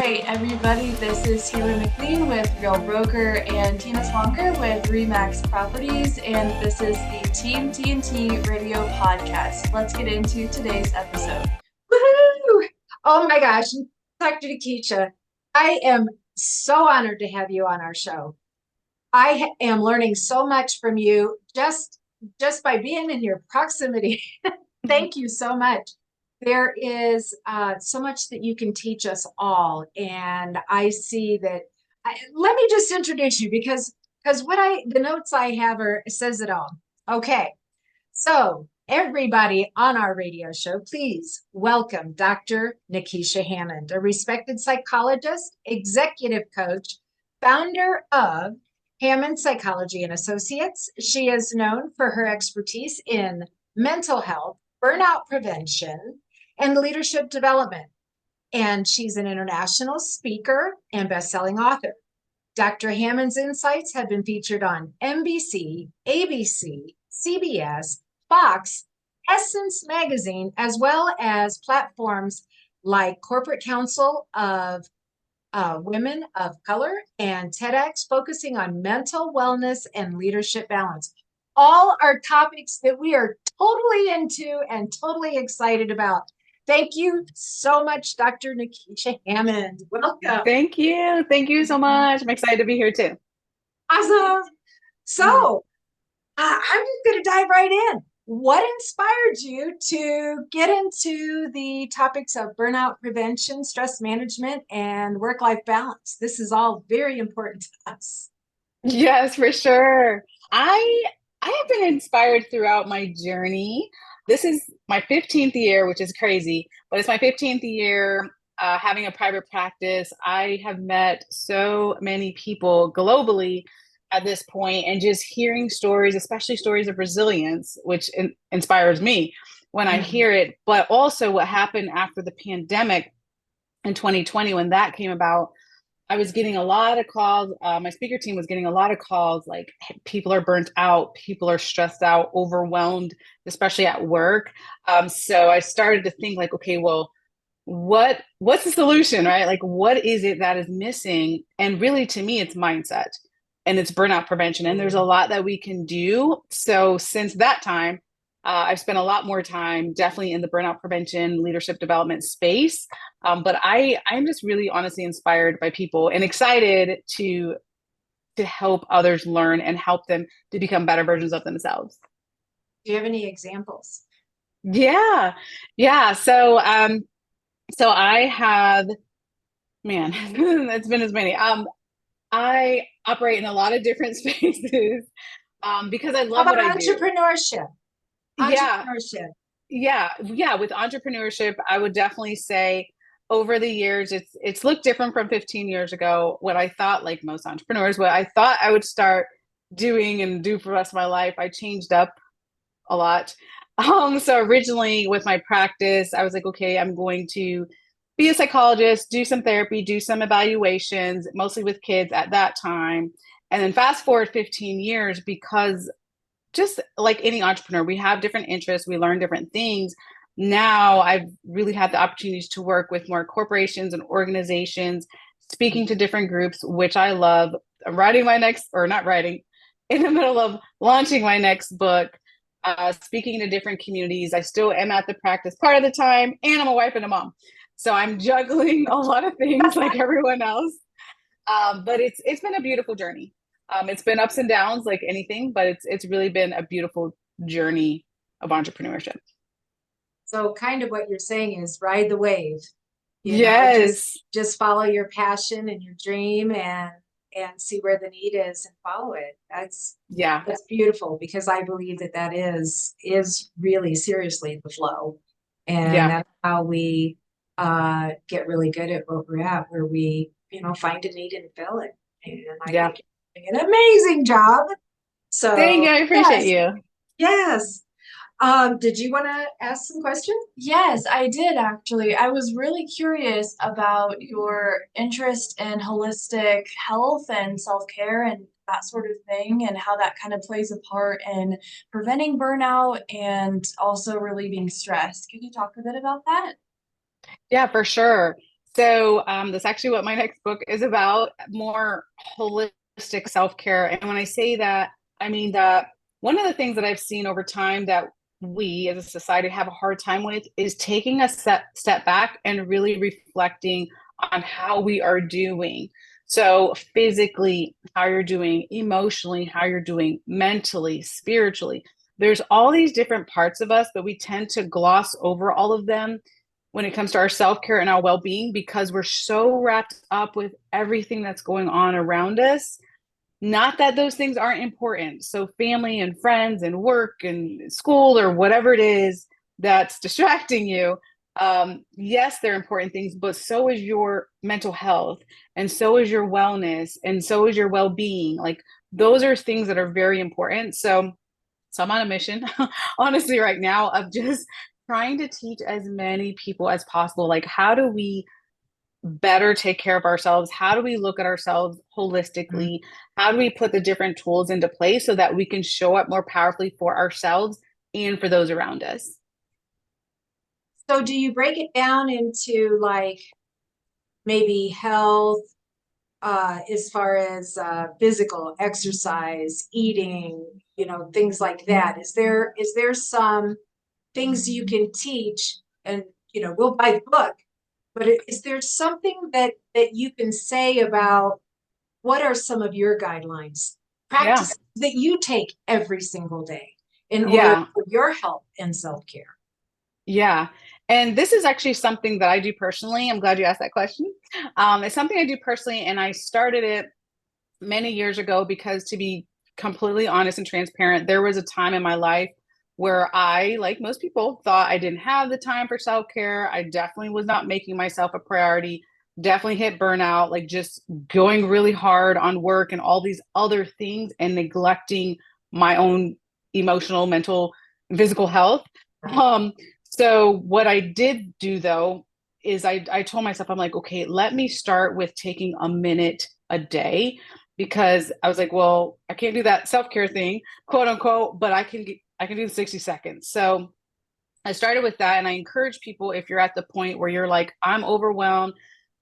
right, everybody. This is Taylor McLean with Real Broker and Tina Swonker with Remax Properties, and this is the Team TNT Radio Podcast. Let's get into today's episode. Woohoo! Oh my gosh, Dr. Nekeisha, I am so honored to have you on our show. I am learning so much from you just by being in your proximity. Thank you so much. There is so much that you can teach us all, and I see that. Let me just introduce you because the notes I have says it all. Okay, so everybody on our radio show, please welcome Dr. Nekeisha Hammond, a respected psychologist, executive coach, founder of Hammond Psychology and Associates. She is known for her expertise in mental health, burnout prevention, and leadership development. And she's an international speaker and best-selling author. Dr. Hammond's insights have been featured on NBC, ABC, CBS, Fox, Essence Magazine, as well as platforms like Corporate Council of Women of Color and TEDx, focusing on mental wellness and leadership balance. All are topics that we are totally into and totally excited about. Thank you so much, Dr. Nekeisha Hammond. Welcome. Thank you. Thank you so much. I'm excited to be here too. Awesome. So I'm just going to dive right in. What inspired you to get into the topics of burnout prevention, stress management, and work-life balance? This is all very important to us. Yes, for sure. I have been inspired throughout my journey. This is my 15th year, which is crazy, but it's my 15th year having a private practice. I have met so many people globally at this point, and just hearing stories, especially stories of resilience, which inspires me when I hear it, but also what happened after the pandemic in 2020, when that came about. I was getting a lot of calls. My speaker team was getting a lot of calls, like people are burnt out, people are stressed out, overwhelmed, especially at work. So I started to think like, okay, well, what's the solution, right? Like, what is it that is missing? And really, to me, it's mindset and it's burnout prevention. And there's a lot that we can do. So since that time, I've spent a lot more time definitely in the burnout prevention, leadership development space. But I'm just really honestly inspired by people and excited to help others learn and help them to become better versions of themselves. Do you have any examples? Yeah. So I have, man, it's been as many. I operate in a lot of different spaces because I love what I do. Entrepreneurship? Yeah. With entrepreneurship, I would definitely say over the years, it's looked different from 15 years ago. What I thought, like most entrepreneurs, what I thought I would start doing and do for the rest of my life, I changed up a lot. So originally with my practice, I was like, okay, I'm going to be a psychologist, do some therapy, do some evaluations, mostly with kids at that time. And then fast forward 15 years, because just like any entrepreneur, we have different interests, we learn different things. Now I've really had the opportunities to work with more corporations and organizations, speaking to different groups, which I love. I'm writing my next, or not writing, in the middle of launching my next book, speaking to different communities. I still am at the practice part of the time, and I'm a wife and a mom. So I'm juggling a lot of things like everyone else. But it's been a beautiful journey. It's been ups and downs like anything, but it's really been a beautiful journey of entrepreneurship. So kind of what you're saying is ride the wave. Yes. Just follow your passion and your dream and see where the need is and follow it. That's beautiful, because I believe that is really seriously the flow. And that's how we get really good at what we're at, where we, find a need and fill it. And I think you're doing an amazing job. So thank you. I appreciate you. Yes. Did you want to ask some questions? Yes, I did actually. I was really curious about your interest in holistic health and self-care and that sort of thing, and how that kind of plays a part in preventing burnout and also relieving stress. Could you talk a bit about that? Yeah, for sure. So that's actually what my next book is about, more holistic self-care. And when I say that, I mean that one of the things that I've seen over time that we as a society have a hard time with is taking a step back and really reflecting on how we are doing. So physically, how you're doing, emotionally, how you're doing, mentally, spiritually. There's all these different parts of us, but we tend to gloss over all of them when it comes to our self-care and our well-being because we're so wrapped up with everything that's going on around us. Not that those things aren't important. So family and friends and work and school or whatever it is that's distracting you, yes, they're important things, but so is your mental health, and so is your wellness, and so is your well-being. Like those are things that are very important. So I'm on a mission, honestly, right now of just trying to teach as many people as possible. Like, how do we better take care of ourselves? How do we look at ourselves holistically? How do we put the different tools into place so that we can show up more powerfully for ourselves and for those around us? So do you break it down into like maybe health, as far as physical exercise, eating, things like that? Is there some things you can teach, and we'll buy the book, but is there something that you can say about what are some of your guidelines, Yeah. practices that you take every single day in order Yeah. for your health and self-care? Yeah. And this is actually something that I do personally. I'm glad you asked that question. It's something I do personally, and I started it many years ago because, to be completely honest and transparent, there was a time in my life where I, like most people, thought I didn't have the time for self-care. I definitely was not making myself a priority, definitely hit burnout, like just going really hard on work and all these other things and neglecting my own emotional, mental, physical health. Right. So what I did do though is I told myself, I'm like, okay, let me start with taking a minute a day, because I was like, well, I can't do that self-care thing, quote unquote, but I can do the 60 seconds. So I started with that, and I encourage people, if you're at the point where you're like, I'm overwhelmed,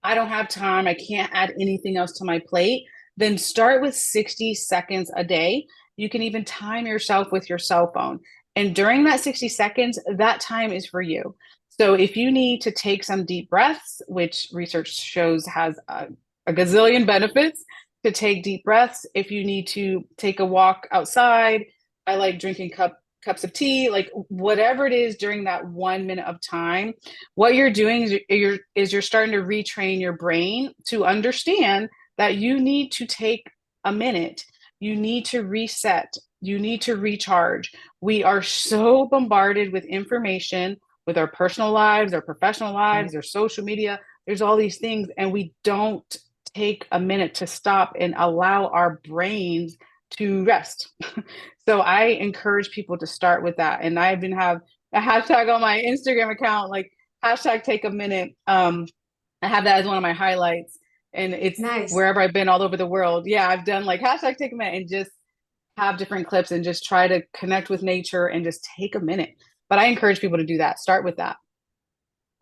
I don't have time, I can't add anything else to my plate, then start with 60 seconds a day. You can even time yourself with your cell phone. And during that 60 seconds, that time is for you. So if you need to take some deep breaths, which research shows has a gazillion benefits to take deep breaths, if you need to take a walk outside, I like drinking cups of tea, like whatever it is during that 1 minute of time, what you're doing is you're starting to retrain your brain to understand that you need to take a minute. You need to reset. You need to recharge. We are so bombarded with information with our personal lives, our professional lives, our social media. There's all these things, and we don't take a minute to stop and allow our brains to rest. So I encourage people to start with that. And I even have a hashtag on my Instagram account, like hashtag take a minute. I have that as one of my highlights, and it's Nice. wherever I've been all over the world. Yeah, I've done like hashtag take a minute and just have different clips and just try to connect with nature and just take a minute. But I encourage people to do that. Start with that.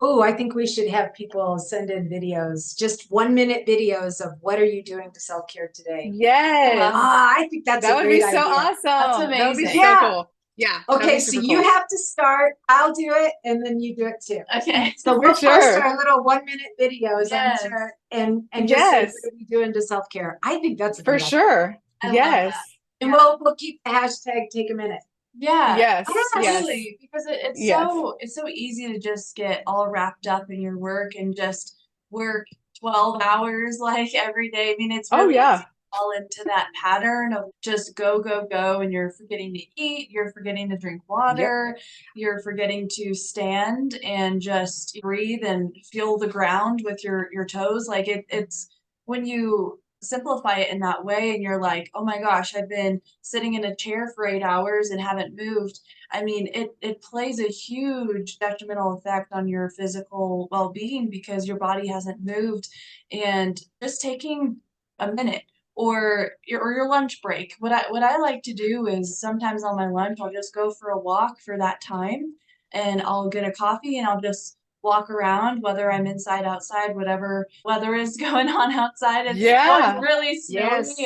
Oh, I think we should have people send in videos, just 1 minute videos of what are you doing to self-care today? Yes. I think that's That a would be great so idea. awesome. That's That would be amazing. so Yeah. cool. Yeah. That would Okay, be so super you cool. have to start. I'll do it, and then you do it too. Okay. So For we'll post sure. our little 1 minute videos Yes. and just say, Yes. what are we doing to self-care? I think that's a For great idea. sure. I love Yes. that. And Yeah. we'll keep the hashtag take a minute. Yeah, Yes. Yes. absolutely. Because it's Yes. it's so easy to just get all wrapped up in your work and just work 12 hours like every day. I mean, it's Oh really yeah. easy to fall into that pattern of just go, go, go, and you're forgetting to eat, you're forgetting to drink water, you're forgetting to stand and just breathe and feel the ground with your toes. Like it's when you simplify it in that way and you're like, oh my gosh, I've been sitting in a chair for 8 hours and haven't moved. I mean, it plays a huge detrimental effect on your physical well-being because your body hasn't moved. And just taking a minute or your lunch break. What I like to do is sometimes on my lunch I'll just go for a walk for that time and I'll get a coffee and I'll just walk around, whether I'm inside, outside, whatever weather is going on outside. It's always Yeah. really snowy Yes.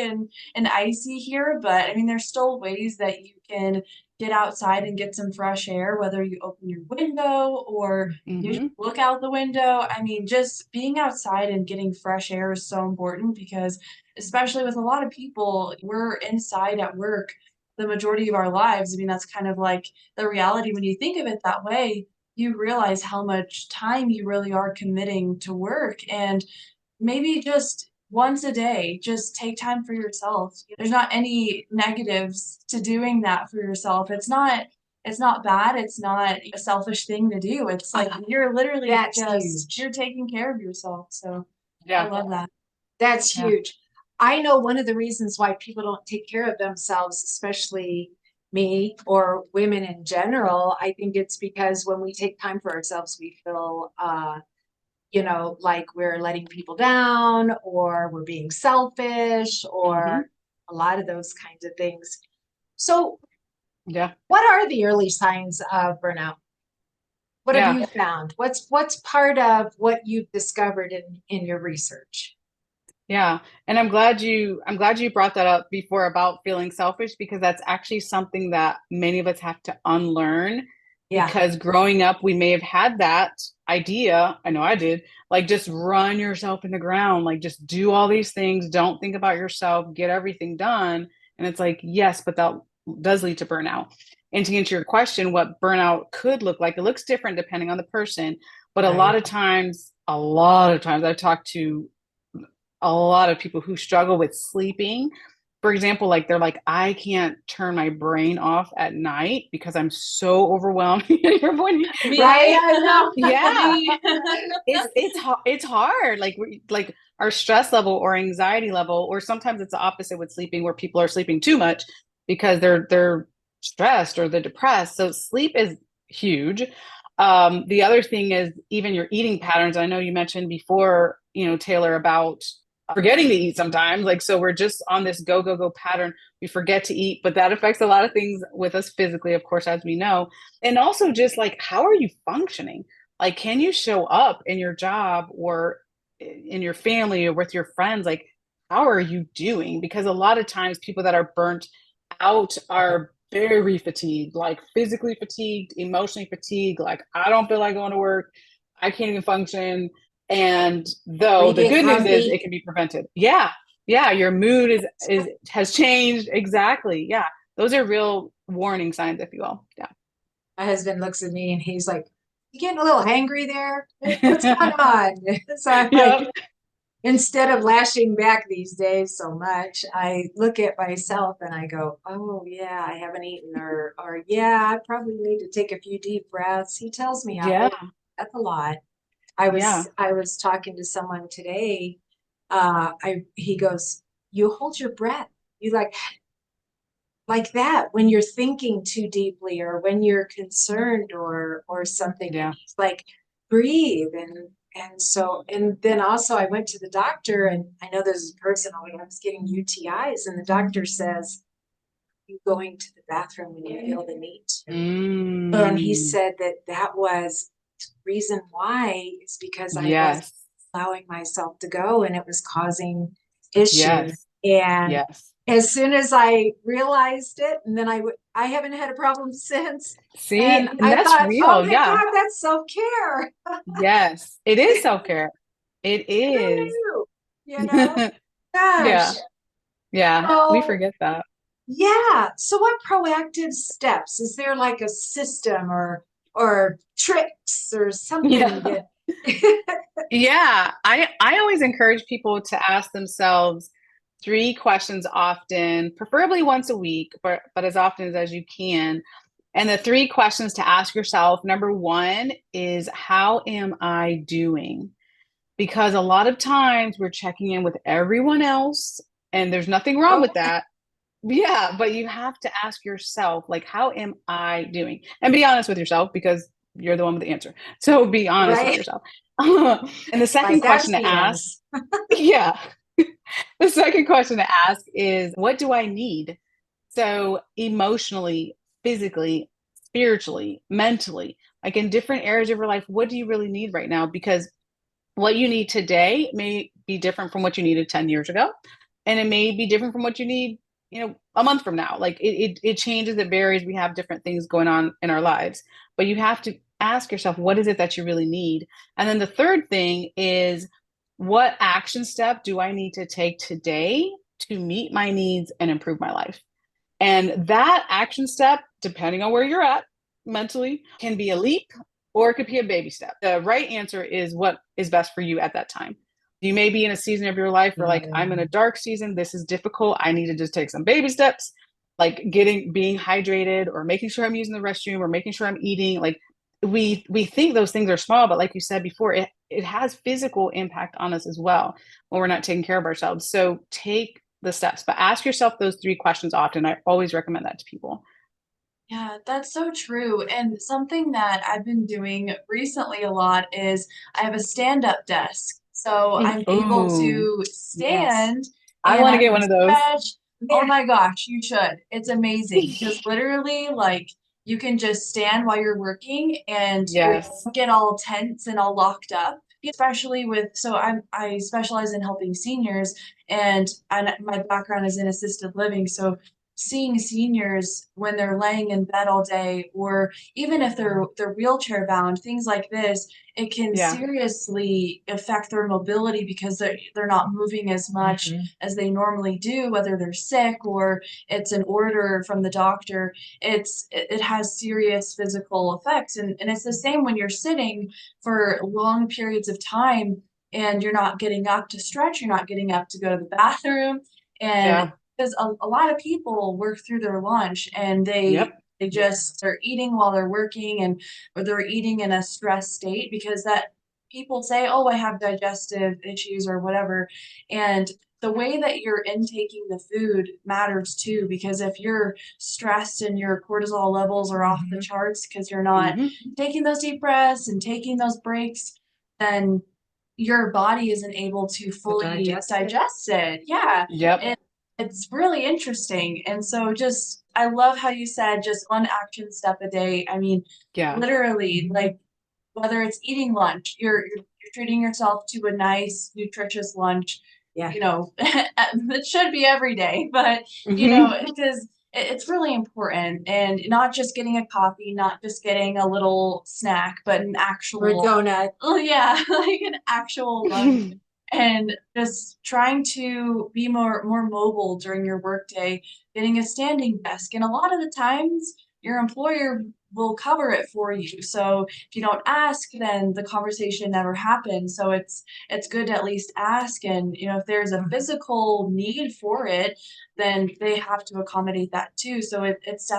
and icy here, but I mean, there's still ways that you can get outside and get some fresh air, whether you open your window or you just Hmm. look out the window. I mean, just being outside and getting fresh air is so important because, especially with a lot of people, we're inside at work the majority of our lives. I mean, that's kind of like the reality when you think of it that way. You realize how much time you really are committing to work, and maybe just once a day, just take time for yourself. There's not any negatives to doing that for yourself. It's not bad. It's not a selfish thing to do. It's like you're literally That's just huge. you're taking care of yourself. So I Yeah. love that. That's Yeah. huge. I know one of the reasons why people don't take care of themselves, especially me or women in general, I think it's because when we take time for ourselves, we feel, like we're letting people down or we're being selfish Hmm. or a lot of those kinds of things. So, Yeah. what are the early signs of burnout? What have Yeah. you found? What's part of what you've discovered in your research? Yeah. And I'm glad you brought that up before about feeling selfish, because that's actually something that many of us have to unlearn, Yeah, because growing up we may have had that idea. I know I did. Like, just run yourself in the ground, like just do all these things, don't think about yourself, get everything done. And it's like, yes, but that does lead to burnout. And to answer your question, what burnout could look like, it looks different depending on the person. But right. a lot of times I've talked to a lot of people who struggle with sleeping. For example, like they're like, I can't turn my brain off at night because I'm so overwhelmed. You're pointing, Right, right? I know. Yeah, Me. it's hard. Like like our stress level or anxiety level, or sometimes it's the opposite with sleeping, where people are sleeping too much because they're stressed or they're depressed. So sleep is huge. The other thing is even your eating patterns. I know you mentioned before, Taylor, about forgetting to eat sometimes. Like, so we're just on this go, go, go pattern. We forget to eat, but that affects a lot of things with us physically, of course, as we know. And also just like, how are you functioning? Like, can you show up in your job or in your family or with your friends? Like, how are you doing? Because a lot of times people that are burnt out are very fatigued, like physically fatigued, emotionally fatigued. Like, I don't feel like going to work. I can't even function. And Or though you the get good news is grumpy. it can be prevented. Yeah. Yeah. Your mood is has changed. Exactly. Yeah. Those are real warning signs, if you will. My husband looks at me and he's like, "You getting a little hangry there? What's going Yeah. on?" So I'm like, Yep. instead of lashing back these days so much, I look at myself and I go, "Oh yeah, I haven't eaten," or yeah, I probably need to take a few deep breaths. He tells me I Yeah. hold breath a lot. I was Yeah. I was talking to someone today. I He goes, "You hold your breath. You like that when you're thinking too deeply or when you're concerned or something." And Yeah. he's like, breathe. And then also I went to the doctor, and I know this is personal, and I was getting UTIs, and the doctor says, "You going to the bathroom when you feel the need to." And he Mm. said that was the reason why is because I wasn't Yes. allowing myself to go, and it was causing issues. Yes. And Yes. as soon as I realized it, and then I haven't had a problem since. See, And and I that's thought, oh real. my Yeah. God, that's self-care. Yes. It is self-care. It is. True, you know? Gosh. Yeah. Yeah. We So forget that. yeah. So what proactive steps? Is there like a system or tricks or something Yeah. that Yeah. I always encourage people to ask themselves three questions often, preferably once a week, but as often as you can. And the three questions to ask yourself, number one is, how am I doing? Because a lot of times we're checking in with everyone else, and there's nothing wrong oh, with that. Yeah, but you have to ask yourself, like, how am I doing? And be honest with yourself, because you're the one with the answer. So be honest with right? yourself. And the second Like that's question to ask, BS. yeah, the second question to ask is, what do I need? So emotionally, physically, spiritually, mentally, Like in different areas of your life, what do you really need right now? Because what you need today may be different from what you needed 10 years ago. And it may be different from what you need, a month from now. Like it changes, it varies. We have different things going on in our lives, but you have to ask yourself, what is it that you really need? And then the third thing is, what action step do I need to take today to meet my needs and improve my life? And that action step, depending on where you're at mentally, can be a leap or it could be a baby step. The right answer is what is best for you at that time. You may be in a season of your life where like, I'm in a dark season. This is difficult. I need to just take some baby steps, like being hydrated or making sure I'm using the restroom or making sure I'm eating. Like we think those things are small, but like you said before, it has physical impact on us as well when we're not taking care of ourselves. So take the steps, but ask yourself those 3 questions often. I always recommend that to people. Yeah, that's so true. And something that I've been doing recently a lot is I have a stand-up desk. So I'm able Oh, to Yes. stand I and want I to get can one of those. stretch. Oh Yeah. my gosh, you should. It's amazing because literally, like, you can just stand while you're working and you Yes. don't get all tense and all locked up. Especially so I specialize in helping seniors and my background is in assisted living. So seeing seniors when they're laying in bed all day, or even if they're wheelchair bound, things like this, it can Yeah. seriously affect their mobility because they're not moving as much as they normally do, whether they're sick or it's an order from the doctor. It has serious physical effects, and it's the same when you're sitting for long periods of time and you're not getting up to stretch, you're not getting up to go to the bathroom, and Yeah. because a lot of people work through their lunch and Yep. they just are eating while they're working, and or they're eating in a stressed state because that people say, oh, I have digestive issues or whatever. And the way that you're intaking the food matters too, because if you're stressed and your cortisol levels are off the charts because you're not Hmm. taking those deep breaths and taking those breaks, then your body isn't able to fully digest it. Yeah. Yep. And it's really interesting. And so just I love how you said just one action step a day. I mean, Yeah. literally, like whether it's eating lunch, you're treating yourself to a nice, nutritious lunch. Yeah. It should be every day, but Hmm. because it's really important, and not just getting a coffee, not just getting a little snack, but an Or a actual, donut. oh yeah, like an actual lunch, and just trying to be more mobile during your workday, getting a standing desk. And a lot of the times your employer will cover it for you. So if you don't ask, then the conversation never happens. So it's good to at least ask. And if there's a physical need for it, then they have to accommodate that too. So it's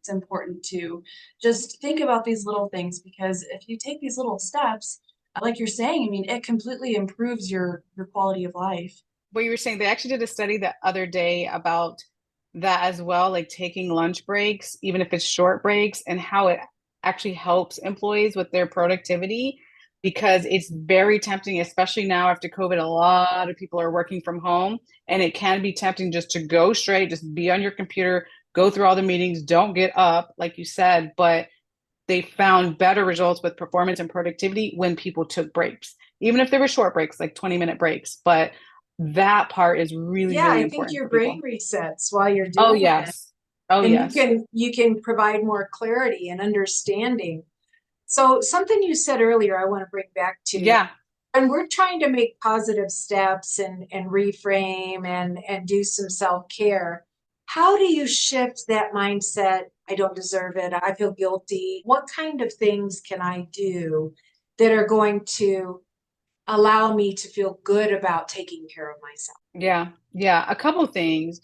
important to just think about these little things, because if you take these little steps, like you're saying, I mean, it completely improves your quality of life. What you were saying, they actually did a study the other day about that as well, like taking lunch breaks, even if it's short breaks, and how it actually helps employees with their productivity. Because it's very tempting, especially now after COVID, a lot of people are working from home, and it can be tempting just to go straight, just be on your computer, go through all the meetings, don't get up, like you said. But they found better results with performance and productivity when people took breaks, even if they were short breaks, like 20-minute breaks. But that part is really, Yeah, really I think important your for brain people. resets while you're Oh, doing it. yes. Oh, And yes. you can provide more clarity and understanding. So something you said earlier, I want to bring back to, Yeah. and we're trying to make positive steps and reframe and do some self-care. How do you shift that mindset? I don't deserve it. I feel guilty. What kind of things can I do that are going to allow me to feel good about taking care of myself? Yeah. Yeah. A couple of things.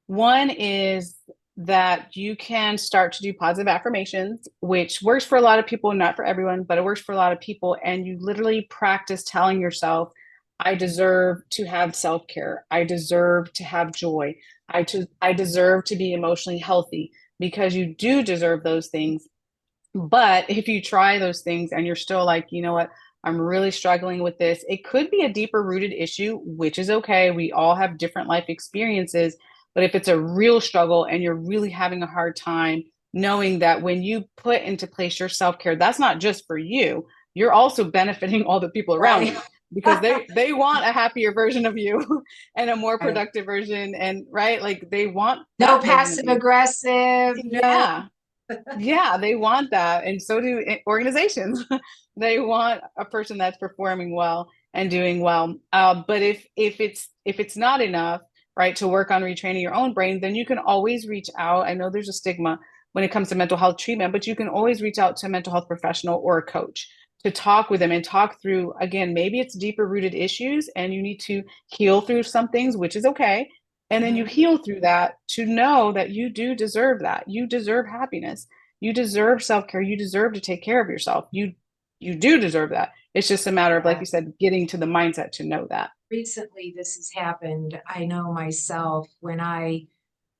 One is that you can start to do positive affirmations, which works for a lot of people, not for everyone, but it works for a lot of people. And you literally practice telling yourself, I deserve to have self-care. I deserve to have joy. I deserve to be emotionally healthy, because you do deserve those things. But if you try those things and you're still like, you know what, I'm really struggling with this, it could be a deeper rooted issue, which is okay. We all have different life experiences. But if it's a real struggle and you're really having a hard time knowing that when you put into place your self-care, that's not just for you. You're also benefiting all the people around you, because they want a happier version of you and a more productive version. And right, like they want No that version of passive you. aggressive, no. Yeah. Yeah, they want that. And so do organizations. They want a person that's performing well and doing well. But if it's not enough, right, to work on retraining your own brain, then you can always reach out. I know there's a stigma when it comes to mental health treatment, but you can always reach out to a mental health professional or a coach to talk with them and talk through, again, maybe it's deeper rooted issues and you need to heal through some things, which is okay. And then you heal through that to know that you do deserve that. You deserve happiness. You deserve self-care. You deserve to take care of yourself. You do deserve that. It's just a matter of, like you said, getting to the mindset to know that. Recently, this has happened. I know myself when I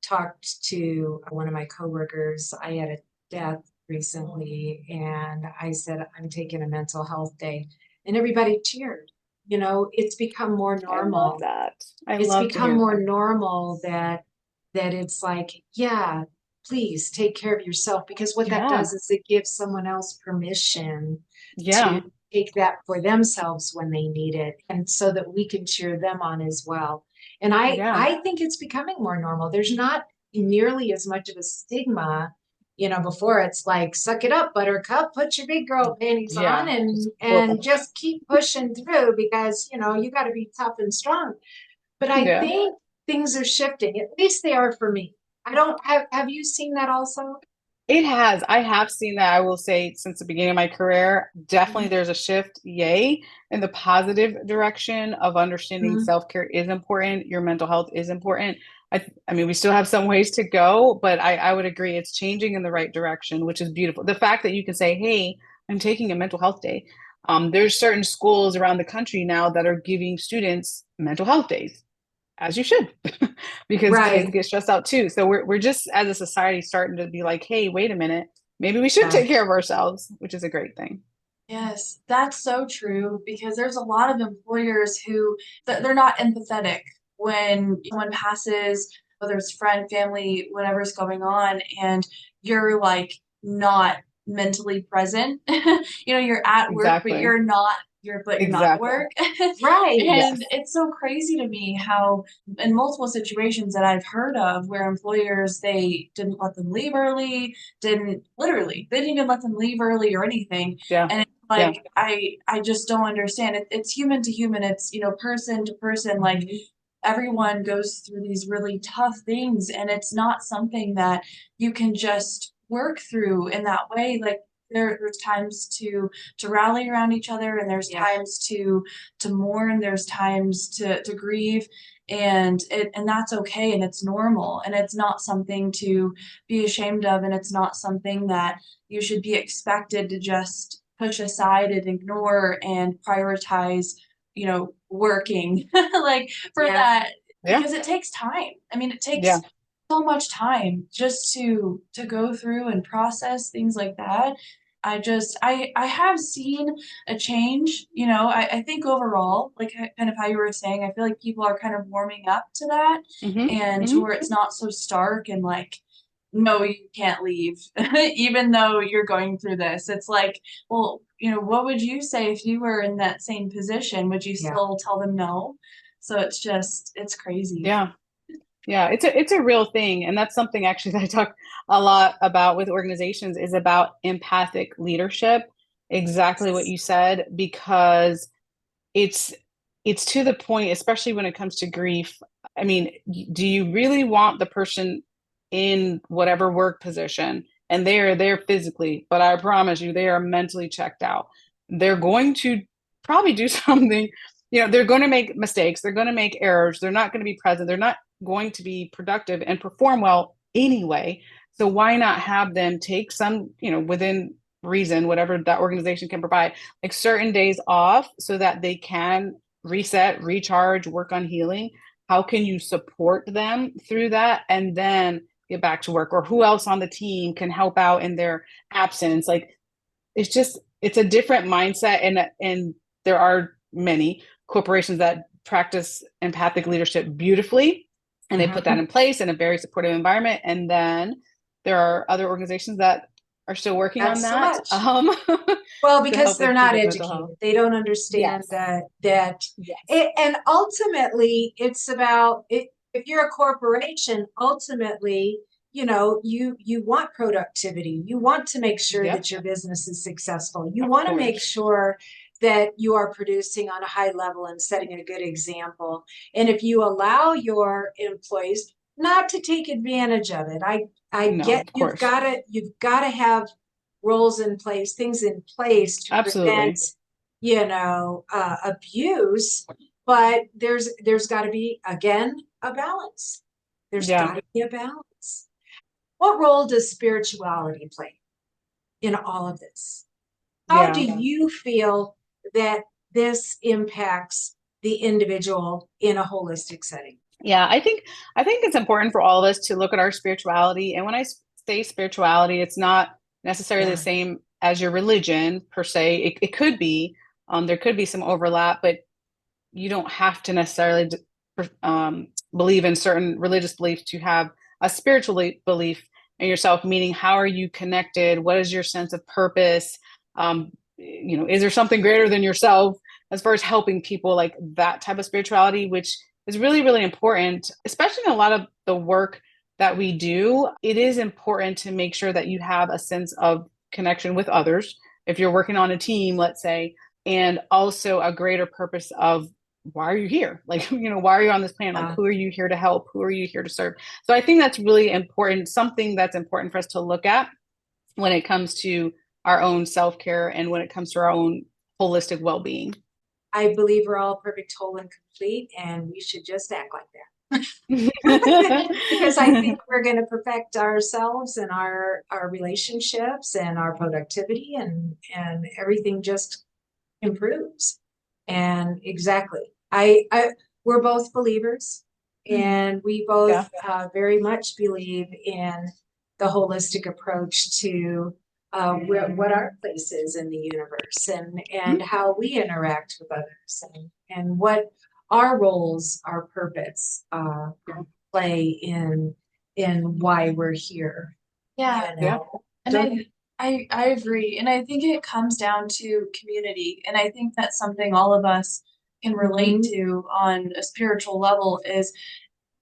talked to one of my coworkers, I had a death recently, and I said, I'm taking a mental health day, and everybody cheered. You know, it's become more normal. I love that. It's become more normal that it's like, yeah, please take care of yourself, because what that does is it gives someone else permission to take that for themselves when they need it, and so that we can cheer them on as well. And I think it's becoming more normal. There's not nearly as much of a stigma. You know, before it's like, suck it up, buttercup, put your big girl panties on and just keep pushing through, because, you know, you got to be tough and strong. But I think things are shifting. At least they are for me. I don't have you seen that also? It has. I have seen that, I will say, since the beginning of my career. Definitely there's a shift, yay, in the positive direction of understanding self-care is important. Your mental health is important. I mean, we still have some ways to go, but I would agree it's changing in the right direction, which is beautiful. The fact that you can say, hey, I'm taking a mental health day. There's certain schools around the country now that are giving students mental health days, as you should, because kids get stressed out too. So we're just, as a society, starting to be like, hey, wait a minute, maybe we should take care of ourselves, which is a great thing. Yes, that's so true, because there's a lot of employers who they're not empathetic when someone passes, whether it's friend, family, whatever's going on, and you're like not mentally present. You're at work, but you're not at work. Right. And it's so crazy to me how in multiple situations that I've heard of where employers, they didn't let them leave early, they didn't even let them leave early or anything. And it's like, I just don't understand. It's human to human. It's, person to person. Like, everyone goes through these really tough things, and it's not something that you can just work through in that way. Like, there's times to rally around each other, and there's times to mourn, there's times to grieve, and that's okay, and it's normal, and it's not something to be ashamed of, and it's not something that you should be expected to just push aside and ignore and prioritize, working like for that, because it takes time. I mean, it takes so much time just to go through and process things like that. I have seen a change, I think overall, like kind of how you were saying, I feel like people are kind of warming up to that, and to where it's not so stark and like, no, you can't leave, even though you're going through this. It's like, well, what would you say if you were in that same position? Would you still tell them no? So it's crazy. Yeah. Yeah, it's a real thing. And that's something actually that I talk a lot about with organizations, is about empathic leadership. Exactly what you said, because it's to the point, especially when it comes to grief. I mean, do you really want the person in whatever work position, and they are there physically, but I promise you, they are mentally checked out? They're going to probably do something, they're going to make mistakes. They're going to make errors. They're not going to be present. They're not going to be productive and perform well anyway. So why not have them take some, within reason, whatever that organization can provide, like certain days off so that they can reset, recharge, work on healing? How can you support them through that and then get back to work? Or who else on the team can help out in their absence? Like, it's a different mindset. And there are many corporations that practice empathic leadership beautifully, and they put that in place in a very supportive environment. And then there are other organizations that are still working Not on so that much. Well, to because help they're with not people's mental educated. health. They don't understand Yes. that Yes. and ultimately it's about it. If you're a corporation, ultimately, you want productivity. You want to make sure Yep. that your business is successful. You Of want to make course. sure that you are producing on a high level and setting a good example. And if you allow your employees not to take advantage of it, I No, get of course. you've got to have roles in place, things in place to prevent, Absolutely. abuse. But there's got to be, again, a balance. There's Yeah. got to be a balance. What role does spirituality play in all of this? How do Yeah. you feel that this impacts the individual in a holistic setting? Yeah, I think it's important for all of us to look at our spirituality. And when I say spirituality, it's not necessarily the Yeah. same as your religion per se. It could be, there could be some overlap, but you don't have to necessarily believe in certain religious beliefs to have a spiritual belief in yourself. Meaning, how are you connected? What is your sense of purpose? Is there something greater than yourself as far as helping people, like that type of spirituality, which is really, really important, especially in a lot of the work that we do. It is important to make sure that you have a sense of connection with others. If you're working on a team, let's say, and also a greater purpose of why are you here? Like, why are you on this planet? Like, who are you here to help? Who are you here to serve? So I think that's really important, something that's important for us to look at when it comes to our own self-care and when it comes to our own holistic well-being. I believe we're all perfect, whole, and complete, and we should just act like that. Because I think we're going to perfect ourselves and our relationships and our productivity, and everything just improves. And exactly, I we're both believers, and we Yeah. both very much believe in the holistic approach to what our place is in the universe, and how we interact with others, and what our roles, our purpose play in why we're here. Yeah. Yeah. And I agree. And I think it comes down to community. And I think that's something all of us can relate to on a spiritual level is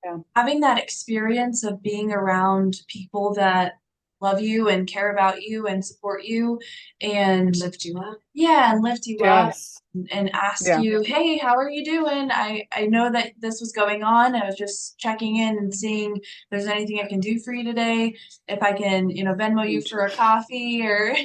Yeah. having that experience of being around people that love you and care about you and support you and Lift you up. yeah, and lift you up Yes. and ask Yeah. you, "Hey, how are you doing? I know that this was going on. I was just checking in and seeing if there's anything I can do for you today. If I can, Venmo you for a coffee or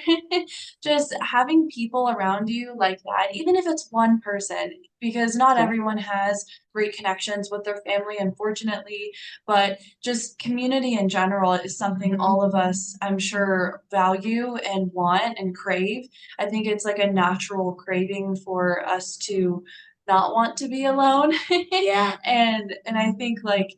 just having people around you like that, even if it's one person, because not Yeah. everyone has great connections with their family, unfortunately, but just community in general is something all of us, I'm sure, value and want and crave. I think it's like a natural craving for us to not want to be alone. Yeah. And I think like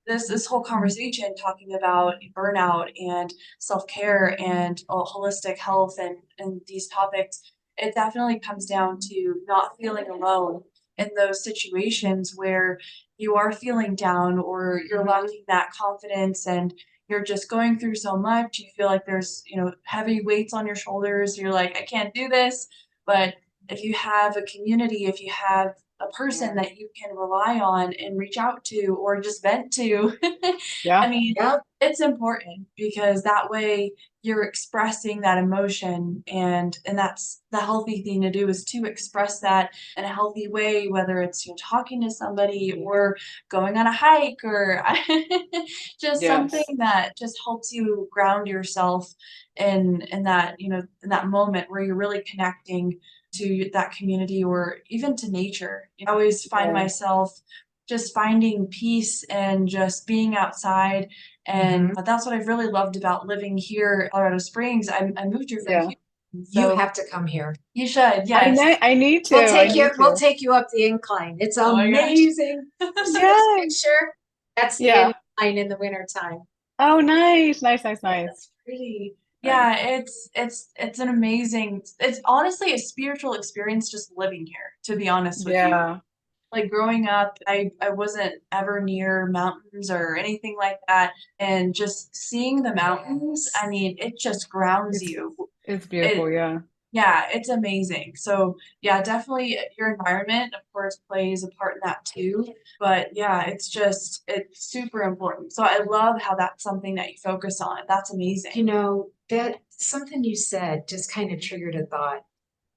this whole conversation talking about burnout and self-care and holistic health and these topics, it definitely comes down to not feeling alone in those situations where you are feeling down or you're lacking that confidence and you're just going through so much. You feel like there's, heavy weights on your shoulders. You're like, I can't do this. But if you have a community, if you have a person that you can rely on and reach out to or just vent to. I Yeah. mean, Yep. it's important because that way you're expressing that emotion and that's the healthy thing to do is to express that in a healthy way, whether it's talking to somebody or going on a hike or just something Yes. that just helps you ground yourself in that, in that moment where you're really connecting to that community or even to nature. I always find Yeah. myself just finding peace and just being outside. And that's what I've really loved about living here in Colorado Springs. I moved here from Yeah. Houston, You so have to come here. you should, I yes. know. I need to. We'll I take you, need we'll to. take you up the incline. It's Oh my gosh. amazing. You see this Yes. picture? That's the Yeah. incline in the wintertime. Oh, nice. Nice. Nice. Nice. That's pretty. Nice. Yeah, it's an amazing, it's honestly a spiritual experience just living here, to be honest with you. Yeah. Like growing up, I wasn't ever near mountains or anything like that. And just seeing the mountains, I mean, it just grounds It's you. it's It, beautiful, yeah. yeah, it's amazing. So yeah, definitely your environment, of course, plays a part in that too. But yeah, it's super important. So I love how that's something that you focus on. That's amazing. That something you said just kind of triggered a thought.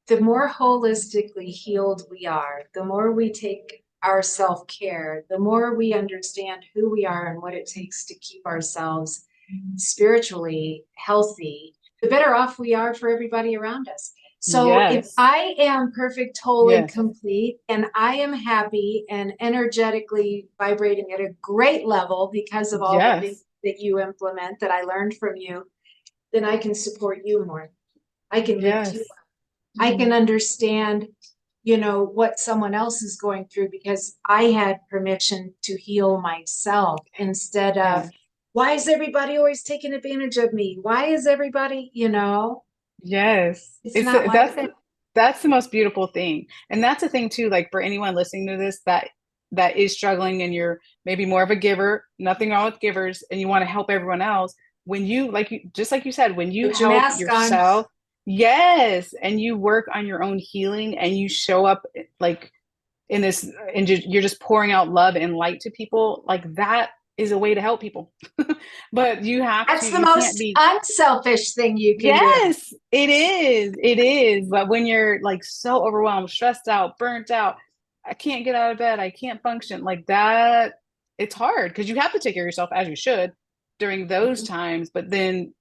The more holistically healed we are, the more we take our self-care, the more we understand who we are and what it takes to keep ourselves spiritually healthy, the better off we are for everybody around us. So if Yes. I am perfect, whole, and Yes. complete, and I am happy and energetically vibrating at a great level because of all the things Yes. that you implement that I learned from you, then I can support you more. I can lift you Yes. up. I can understand, what someone else is going through because I had permission to heal myself instead of, Yes. why is everybody always taking advantage of me? Why is everybody, Yes. it's It's not like that. that's the most beautiful thing. And that's the thing too, like for anyone listening to this that is struggling and you're maybe more of a giver, nothing wrong with givers, and you want to help everyone else. When you like you just like you said, when you Put your help mask on. yourself, yes, and you work on your own healing and you show up like in this and you're just pouring out love and light to people, like that is a way to help people. But That's the you can't most be. unselfish thing you can do. Yes, it is. It is. But when you're like so overwhelmed, stressed out, burnt out, I can't get out of bed, I can't function like that, it's hard because you have to take care of yourself as you should during those times, but then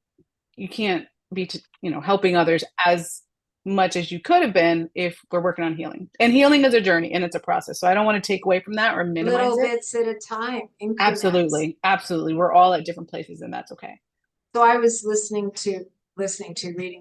you can't be, helping others as much as you could have been if we're working on healing. And healing is a journey and it's a process. So I don't want to take away from that or minimize Little it. bits at a time, increments. Absolutely. Absolutely. We're all at different places and that's okay. So I was reading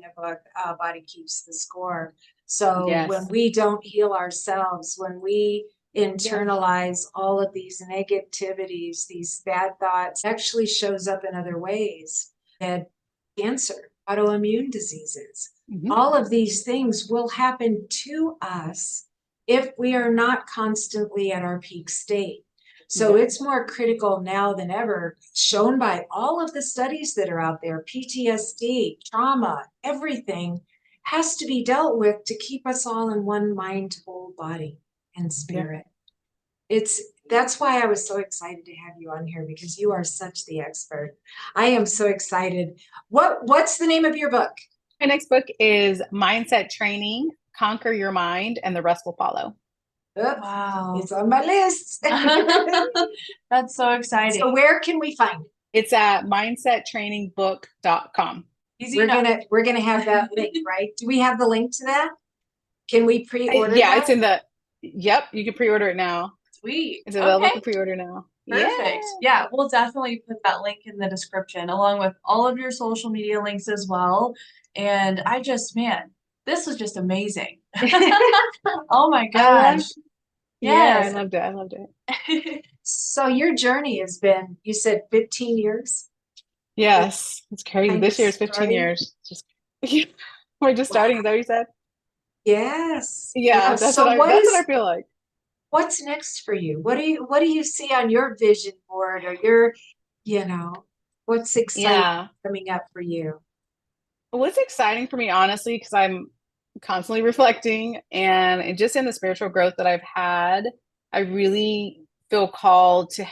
a book, Body Keeps the Score. So when Yes. we don't heal ourselves, when we internalize all of these negativities, these bad thoughts, actually shows up in other ways. That cancer, autoimmune diseases, Mhm. all of these things will happen to us if we are not constantly at our peak state. So Yep. it's more critical now than ever, shown by all of the studies that are out there. PTSD, trauma, everything has to be dealt with to keep us all in one mind, whole body, and spirit. That's why I was so excited to have you on here, because you are such the expert. I am so excited. What's the name of your book? My next book is Mindset Training, Conquer Your Mind, and the Rest Will Follow. Wow. It's on my list. That's so exciting. So where can we find it? It's at mindsettrainingbook.com. We're gonna have that link, right? Do we have the link to that? Can we pre-order Yeah, that? it's in yep, you can pre-order it now. Sweet. It's available Okay. for pre-order now. Perfect. Yeah, we'll definitely put that link in the description along with all of your social media links as well. And man, this was just amazing. Oh my gosh. Yeah, I Yes. loved it. I loved it. So your journey has been, you said 15 years? Yes, it's crazy. Kind This of year is 15 starting? years. Just we're just starting. Is that what you said? Yes. Yeah, that's So what I feel like. what's next for you? What do you see on your vision board, or what's exciting Yeah. coming up for you? What's exciting for me, honestly, because I'm constantly reflecting and just in the spiritual growth that I've had, I really feel called to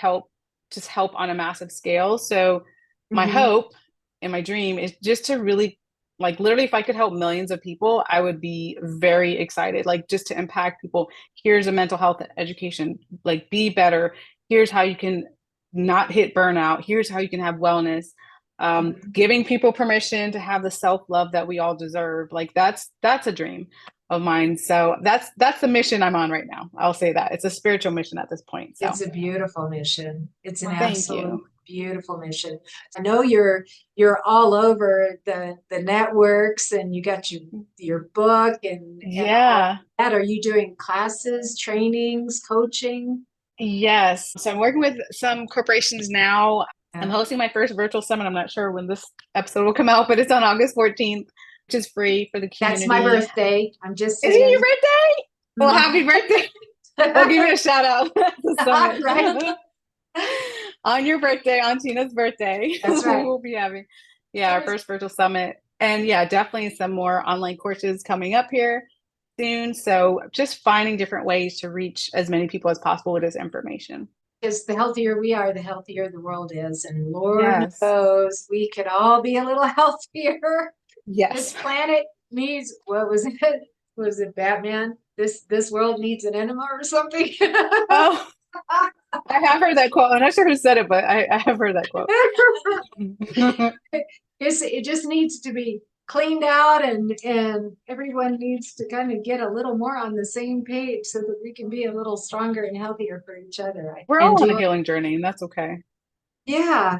just help on a massive scale. So my hope and my dream is just to really, like, literally, if I could help millions of people, I would be very excited, like just to impact people. Here's a mental health education, like be better. Here's how you can not hit burnout. Here's how you can have wellness. Giving people permission to have the self-love that we all deserve. Like that's a dream of mine. So that's the mission I'm on right now. I'll say that. It's a spiritual mission at this point. So It's a beautiful mission. It's an thank absolute you. beautiful mission. I know you're all over the networks, and you got your book and Yeah. all that. Are you doing classes, trainings, coaching? Yes. So I'm working with some corporations now. I'm hosting my first virtual summit. I'm not sure when this episode will come out, but it's on August 14th, which is free for the community. That's my birthday. I'm just Is saying. it your birthday? Well, happy birthday. I'll give you a shout out. The summit. Right. On your birthday, on Tina's birthday. That's right. We'll be having, our first virtual summit. And definitely some more online courses coming up here soon. So just finding different ways to reach as many people as possible with this information. Because the healthier we are, the healthier the world is. And Lord Yes. knows we could all be a little healthier. Yes. This planet needs, what was it? Was it Batman? This world needs an enema or something. Oh, I have heard that quote. I'm not sure who said it, but I have heard that quote. It just needs to be cleaned out, and everyone needs to kind of get a little more on the same page so that we can be a little stronger and healthier for each other. We're all on a healing journey, and that's okay. Yeah,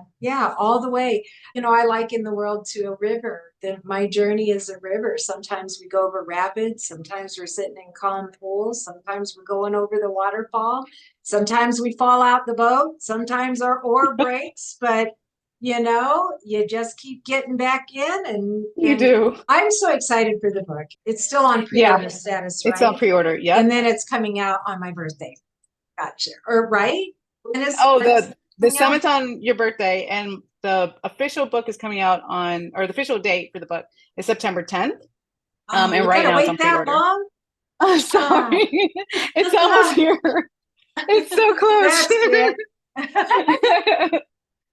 all the way. I liken the world to a river. That my journey is a river. Sometimes we go over rapids. Sometimes we're sitting in calm pools. Sometimes we're going over the waterfall. Sometimes we fall out the boat. Sometimes our oar breaks, but you just keep getting back in, and You do. I'm so excited for the book. It's still on pre-order status, right? It's on pre-order, yeah. And then it's coming out on my birthday. Gotcha. Or right? The summit's on your birthday, and the official book is coming out the official date for the book is September 10th. And right now it's on pre-order. Long? I'm sorry. It's almost here. It's so close.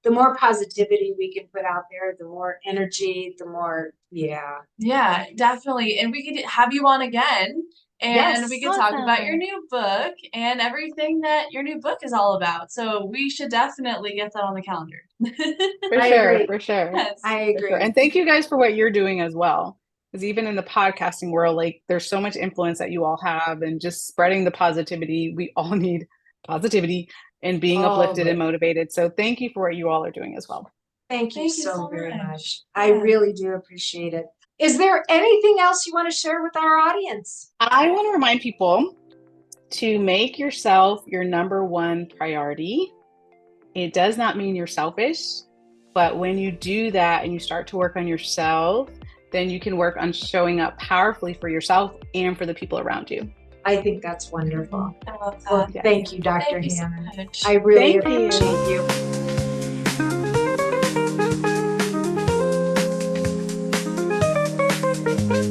The more positivity we can put out there, the more energy, the more, Yeah, definitely. And we could have you on again, and we could talk about your new book and everything that your new book is all about. So we should definitely get that on the calendar. For sure. Yes. I agree. Sure. And thank you guys for what you're doing as well. Because even in the podcasting world, there's so much influence that you all have, and just spreading the positivity. We all need positivity and being uplifted and motivated. So thank you for what you all are doing as well. Thank you so so very much. much. I really do appreciate it. Is there anything else you want to share with our audience? I want to remind people to make yourself your number one priority. It does not mean you're selfish, but when you do that and you start to work on yourself, then you can work on showing up powerfully for yourself and for the people around you. I think that's wonderful. I love that. Well, thank you, Dr. Thank you so Hammond. much. I really Thank you. appreciate you.